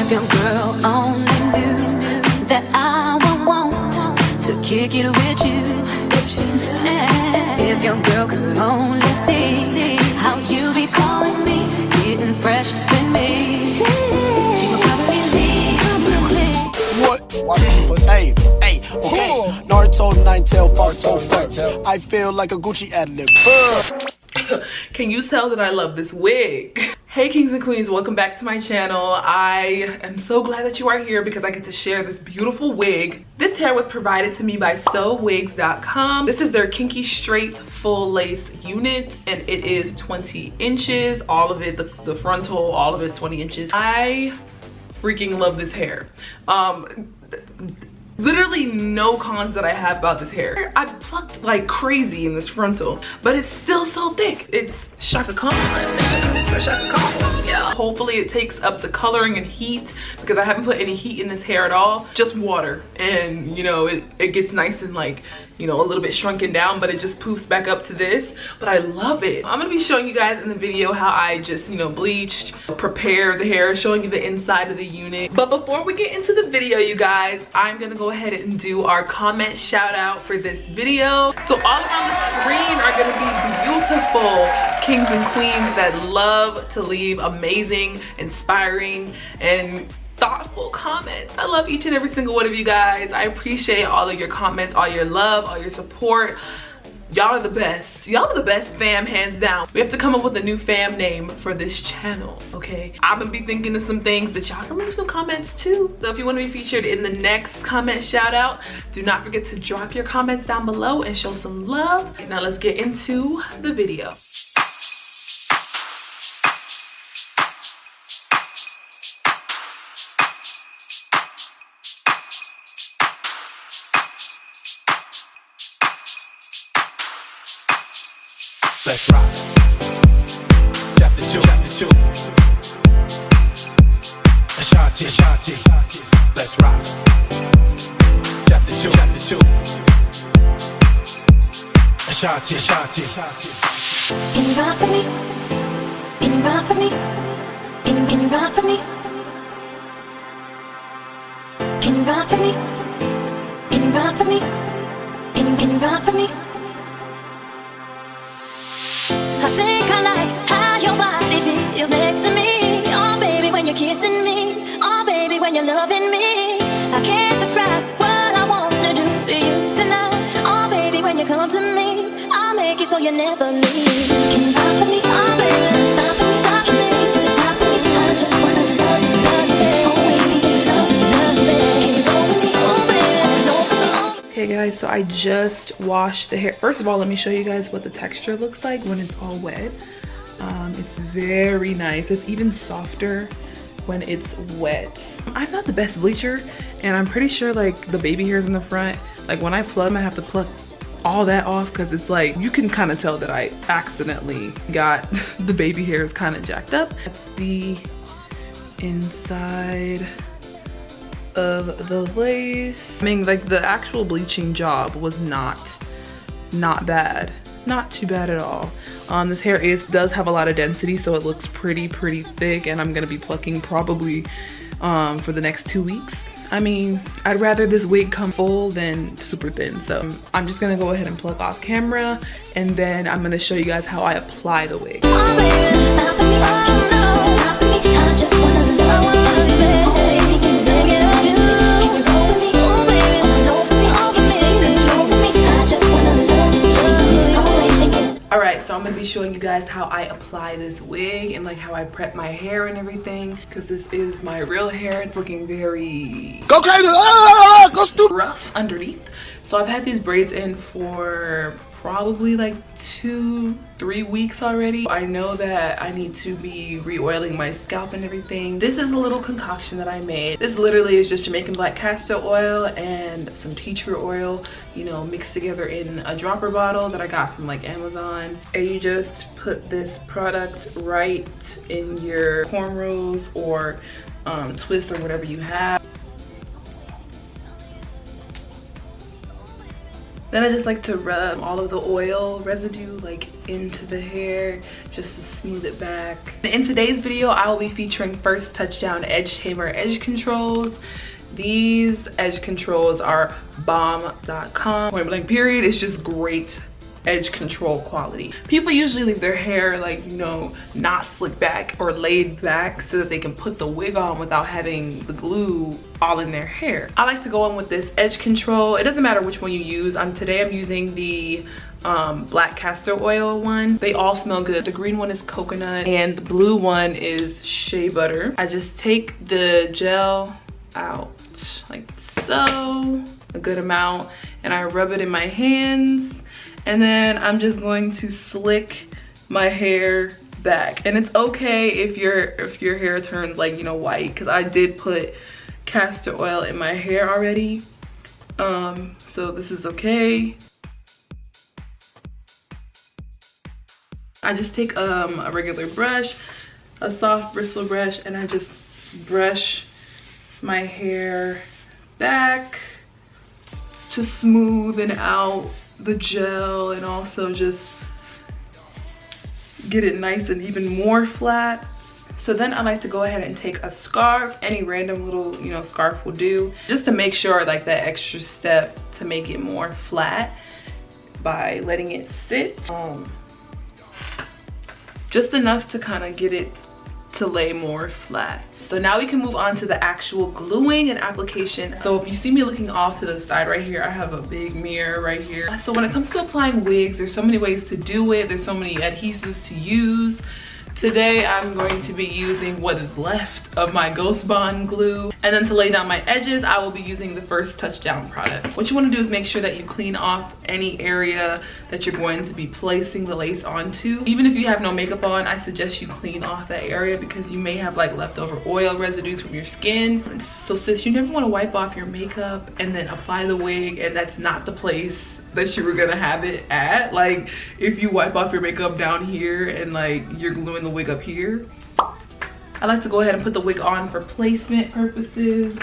If your girl only knew that I would want to kick it with you. If your girl could only see how you be calling me, getting fresh with me, she would probably leave. What? Hey, okay. Naruto, Nine-Tail, Fox, I feel like a Gucci ad-lib. Can you tell that I love this wig? Hey kings and queens, welcome back to my channel. I am so glad that you are here because I get to share this beautiful wig. This hair was provided to me by SoWigs.com. This is their Kinky straight full lace unit and it is 20 inches. All of it, the frontal, all of it is 20 inches. I freaking love this hair. Literally no cons that I have about this hair. I plucked like crazy in this frontal, but it's still so thick. It's Shaka Khan. Shaka Khan. Yeah. Hopefully it takes up the coloring and heat because I haven't put any heat in this hair at all. Just water, and you know it gets nice and like, you know, a little bit shrunken down, but it just poofs back up to this. But I love it. I'm gonna be showing you guys in the video how I just, you know, bleached, prepare the hair, showing you the inside of the unit. But before we get into the video, you guys, I'm gonna go ahead and do our comment shout out for this video. So all around the screen are gonna be beautiful kings and queens that love to leave amazing, inspiring, and thoughtful comments. I love each and every single one of you guys. I appreciate all of your comments, all your love, all your support. Y'all are the best. Y'all are the best fam, hands down. We have to come up with a new fam name for this channel, okay? I'm gonna be thinking of some things, but y'all can leave some comments too. So if you want to be featured in the next comment shout out, do not forget to drop your comments down below and show some love. Now let's get into the video. Let's rock. Chapter 2. Ashanti. Let's rock. Chapter 2. Ashanti. Can you rock for me? Can you rock for me? Can you rock for me? Can you rock for me? Can you rock for me? Can you rock for me? I think I like how your body feels next to me. Oh baby, when you're kissing me. Oh baby, when you're loving me. I can't describe what I wanna do to you tonight. Oh baby, when you come to me, I'll make it so you never leave. Can you rock for me? Oh baby, stop me. Take to the top of me. I just wanna love you, baby. Always need to love you, baby. Can you roll with me? Oh baby. Okay guys, so I just washed the hair. First of all, let me show you guys what the texture looks like when it's all wet. It's very nice. It's even softer when it's wet. I'm not the best bleacher, and I'm pretty sure like the baby hairs in the front, like when I plug them, I have to pluck all that off because it's like, you can kind of tell that I accidentally got the baby hairs kind of jacked up. That's the inside of the lace. I mean, like the actual bleaching job was not bad, not too bad at all. This hair does have a lot of density, so it looks pretty thick, and I'm gonna be plucking probably for the next 2 weeks. I mean, I'd rather this wig come full than super thin, so I'm just gonna go ahead and pluck off camera, and then I'm gonna show you guys how I apply the wig. Alright, so I'm going to be showing you guys how I apply this wig and like how I prep my hair and everything, because this is my real hair. It's looking very Go crazy! Go stupid! rough underneath. So I've had these braids in for probably like 2-3 weeks already. I know that I need to be re-oiling my scalp and everything. This is a little concoction that I made. This literally is just Jamaican black castor oil and some tea tree oil, you know, mixed together in a dropper bottle that I got from like Amazon. And you just put this product right in your cornrows or twist or whatever you have. Then I just like to rub all of the oil residue like into the hair just to smooth it back. In today's video, I will be featuring First Touchdown Edge Tamer edge controls. These edge controls are bomb.com. Point blank period. It's just great edge control quality. People usually leave their hair like, you know, not slicked back or laid back so that they can put the wig on without having the glue all in their hair. I like to go in with this edge control. It doesn't matter which one you use. Today I'm using the black castor oil one. They all smell good. The green one is coconut and the blue one is shea butter. I just take the gel out like so, a good amount, and I rub it in my hands. And then I'm just going to slick my hair back. And it's okay if your hair turns like, you know, white, because I did put castor oil in my hair already. So this is okay. I just take a regular brush, a soft bristle brush, and I just brush my hair back to smoothen out the gel and also just get it nice and even more flat. So then I like to go ahead and take a scarf. Any random little, you know, scarf will do, just to make sure, like, that extra step to make it more flat by letting it sit just enough to kind of get it to lay more flat. So now we can move on to the actual gluing and application. So if you see me looking off to the side right here, I have a big mirror right here. So when it comes to applying wigs, there's so many ways to do it. There's so many adhesives to use. Today I'm going to be using what is left of my Ghost Bond glue. And then to lay down my edges, I will be using the First Touchdown product. What you want to do is make sure that you clean off any area that you're going to be placing the lace onto. Even if you have no makeup on, I suggest you clean off that area because you may have like leftover oil residues from your skin. So sis, you never want to wipe off your makeup and then apply the wig and that's not the place that you were gonna have it at. Like, if you wipe off your makeup down here and like you're gluing the wig up here, I like to go ahead and put the wig on for placement purposes.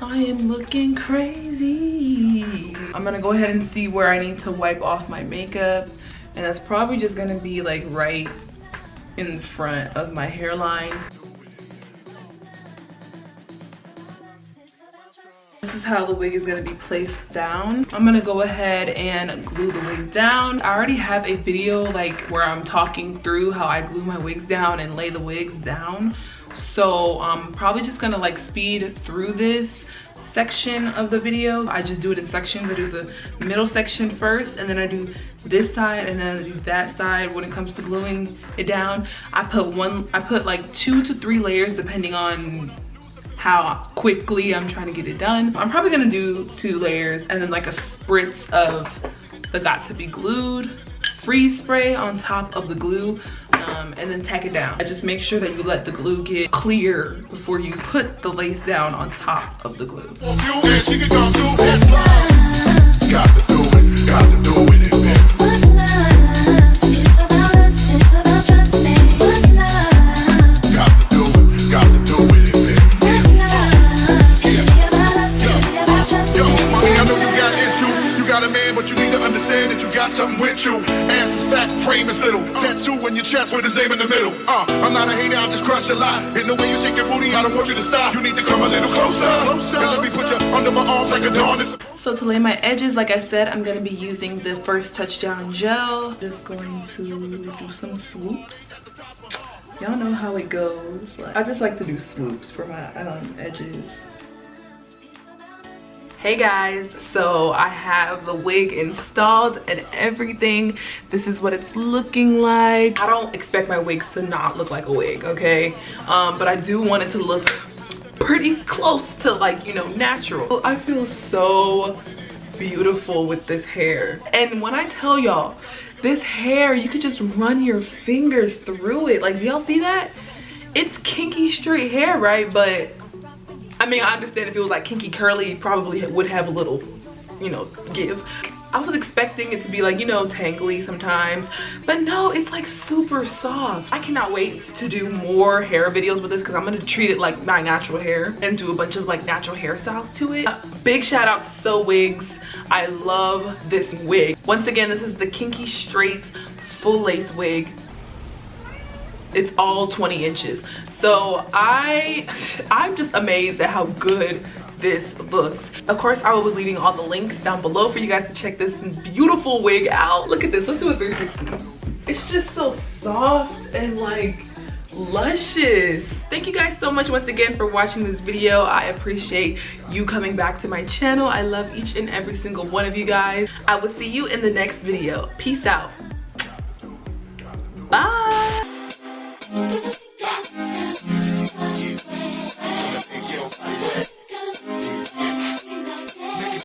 I am looking crazy. I'm gonna go ahead and see where I need to wipe off my makeup, and that's probably just gonna be like right in front of my hairline. This is how the wig is going to be placed down. I'm going to go ahead and glue the wig down. I already have a video like where I'm talking through how I glue my wigs down and lay the wigs down. So I'm probably just going to like speed through this section of the video. I just do it in sections. I do the middle section first, and then I do this side, and then I do that side. When it comes to gluing it down, I put like 2 to 3 layers depending on how quickly I'm trying to get it done. I'm probably gonna do 2 layers and then like a spritz of the got to be glued freeze spray on top of the glue, and then tack it down. I just make sure that you let the glue get clear before you put the lace down on top of the glue. Something with you, ass is fat, frame is little, tattoo in your chest with his name in the middle. I'm not a hater, I'll just crush a lot. In the way you shake your booty, I don't want you to stop. You need to come a little closer, and let me put you under my arms like a dawn. So to lay my edges, like I said, I'm gonna be using the First Touchdown gel. Just going to do some swoops. Y'all know how it goes. I just like to do swoops for my edges. Hey guys, so I have the wig installed and everything. This is what it's looking like. I don't expect my wigs to not look like a wig, okay? But I do want it to look pretty close to, like, you know, natural. I feel so beautiful with this hair. And when I tell y'all, this hair, you could just run your fingers through it. Like, do y'all see that? It's kinky straight hair, right? But I mean, I understand if it was like kinky curly, probably would have a little, you know, give. I was expecting it to be like, you know, tangly sometimes, but no, it's like super soft. I cannot wait to do more hair videos with this because I'm gonna treat it like my natural hair and do a bunch of like natural hairstyles to it. Big shout out to SoWigs. I love this wig. Once again, this is the Kinky straight full lace wig. It's all 20 inches. So I'm just amazed at how good this looks. Of course, I will be leaving all the links down below for you guys to check this beautiful wig out. Look at this, let's do a 360. It's just so soft and like luscious. Thank you guys so much once again for watching this video. I appreciate you coming back to my channel. I love each and every single one of you guys. I will see you in the next video. Peace out. Bye.